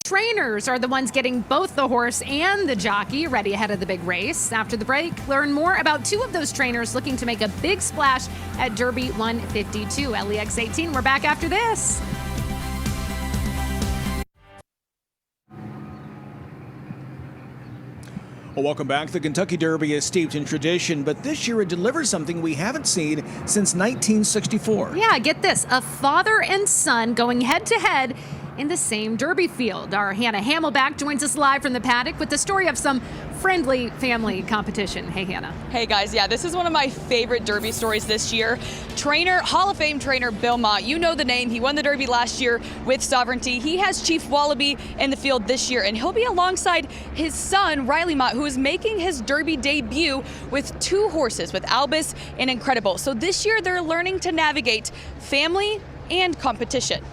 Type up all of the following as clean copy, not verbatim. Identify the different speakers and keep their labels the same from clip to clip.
Speaker 1: Trainers are the ones getting both the horse and the jockey ready ahead of the big race. After the break, learn more about two of those trainers looking to make a big splash at Derby 152. LEX 18, we're back after this.
Speaker 2: Well, welcome back. The Kentucky Derby is steeped in tradition, but this year it delivers something we haven't seen since 1964.
Speaker 1: Yeah, get this. A father and son going head-to-head in the same Derby field. Our Hannah Hamelback joins us live from the paddock with the story of some friendly family competition. Hey, Hannah.
Speaker 3: Hey, guys. Yeah, this is one of my favorite Derby stories this year. Hall of Fame trainer Bill Mott, you know the name. He won the Derby last year with Sovereignty. He has Chief Wallaby in the field this year, and he'll be alongside his son, Riley Mott, who is making his Derby debut with two horses, with Albus and Incredible. So this year they're learning to navigate family and competition.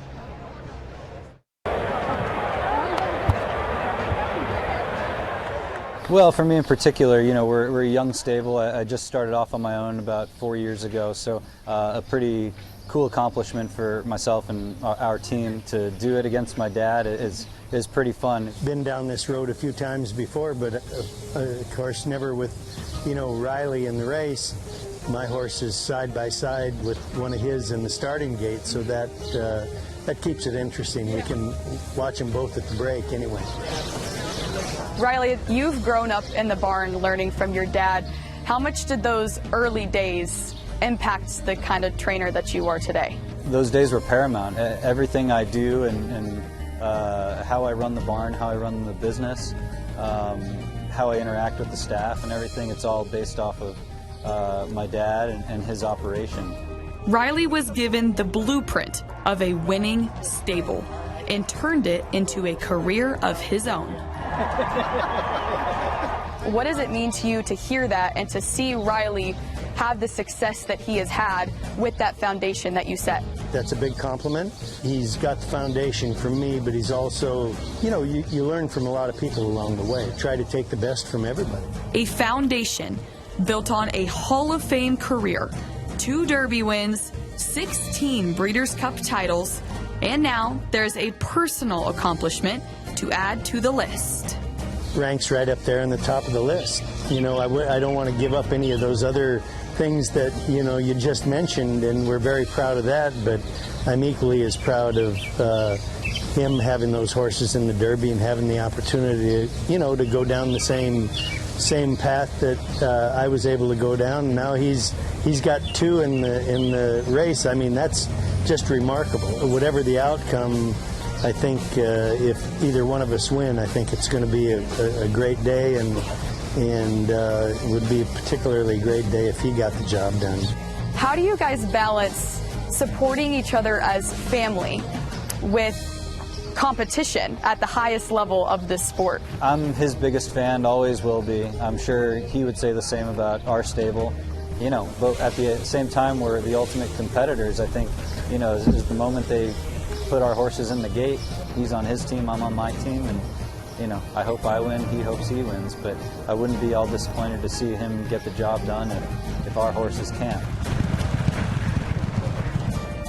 Speaker 4: Well, for me in particular, you know, we're a young stable. I just started off on my own about 4 years ago, so a pretty cool accomplishment for myself and our team to do it against my dad is pretty fun.
Speaker 5: Been down this road a few times before, but of course never with, you know, Riley in the race. My horse is side by side with one of his in the starting gate, so that keeps it interesting. We can watch them both at the break anyway.
Speaker 3: Riley, you've grown up in the barn learning from your dad. How much did those early days impact the kind of trainer that you are today?
Speaker 4: Those days were paramount. Everything I do and how I run the barn, how I run the business, how I interact with the staff and everything, it's all based off of my dad and his operation.
Speaker 3: Riley was given the blueprint of a winning stable and turned it into a career of his own. What does it mean to you to hear that and to see Riley have the success that he has had with that foundation that you set?
Speaker 5: That's a big compliment. He's got the foundation from me, but he's also, you know, you learn from a lot of people along the way. Try to take the best from everybody.
Speaker 3: A foundation built on a Hall of Fame career, 2 Derby wins, 16 Breeders' Cup titles, and now there's a personal accomplishment to add to the list.
Speaker 5: Ranks right up there in the top of the list. You know, I don't want to give up any of those other things that, you know, you just mentioned, and we're very proud of that, but I'm equally as proud of him having those horses in the Derby and having the opportunity, you know, to go down the same path that I was able to go down. Now he's got 2 in the race. I mean, that's just remarkable. Whatever the outcome, I think if either one of us win, I think it's going to be a great day, and it would be a particularly great day if he got the job done.
Speaker 3: How do you guys balance supporting each other as family with competition at the highest level of this sport? I'm
Speaker 4: his biggest fan, always will be. I'm sure he would say the same about our stable. You know, but at the same time, we're the ultimate competitors. I think, you know, is the moment they put our horses in the gate, he's on his team, I'm on my team, and, you know, I hope I win, he hopes he wins, but I wouldn't be all disappointed to see him get the job done if our horses can't.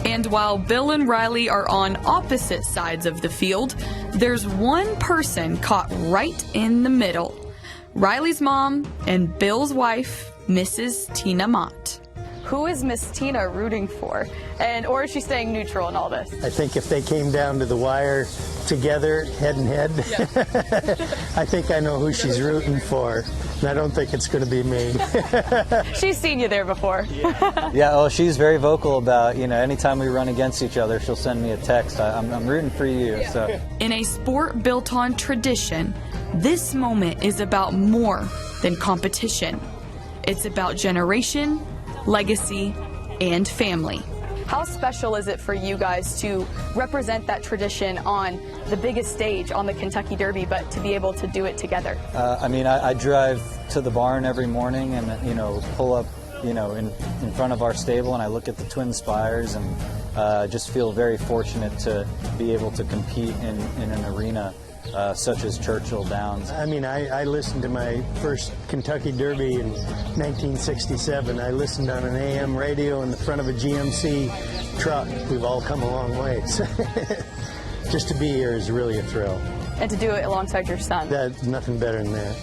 Speaker 3: And while Bill and Riley are on opposite sides of the field, there's one person caught right in the middle. Riley's mom and Bill's wife, Mrs. Tina Mott. Who is Miss Tina rooting for? Or is she staying neutral in all this?
Speaker 5: I think if they came down to the wire together, head and head, yeah. I think I know who she's rooting for. And I don't think it's going to be me.
Speaker 3: She's seen you there before.
Speaker 4: Yeah, well, she's very vocal about, you know, anytime we run against each other, she'll send me a text. I'm rooting for you. Yeah. So.
Speaker 3: In a sport built on tradition, this moment is about more than competition. It's about generation, legacy, and family. How special is it for you guys to represent that tradition on the biggest stage, on the Kentucky Derby, but to be able to do it together?
Speaker 4: I mean, I drive to the barn every morning and, you know, pull up, you know, in front of our stable, and I look at the twin spires and just feel very fortunate to be able to compete in an arena such as Churchill Downs.
Speaker 5: I mean, I listened to my first Kentucky Derby in 1967. I listened on an AM radio in the front of a GMC truck. We've all come a long way. Just to be here is really a thrill.
Speaker 3: and to do it alongside your son.
Speaker 5: That's nothing better than that.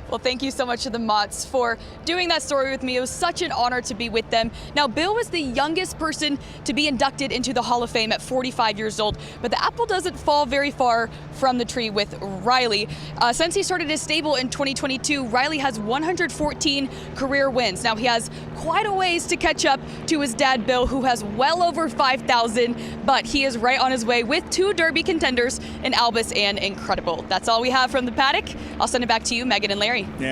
Speaker 3: Well, thank you so much to the Motts for doing that story with me. It was such an honor to be with them. Now, Bill was the youngest person to be inducted into the Hall of Fame at 45 years old, but the apple doesn't fall very far from the tree with Riley. Since he started his stable in 2022, Riley has 114 career wins. Now, he has quite a ways to catch up to his dad, Bill, who has well over 5,000, but he is right on his way with 2 Derby contenders in Albus and Incredible. That's all we have from the paddock. I'll send it back to you, Megan and Larry.
Speaker 2: Yeah.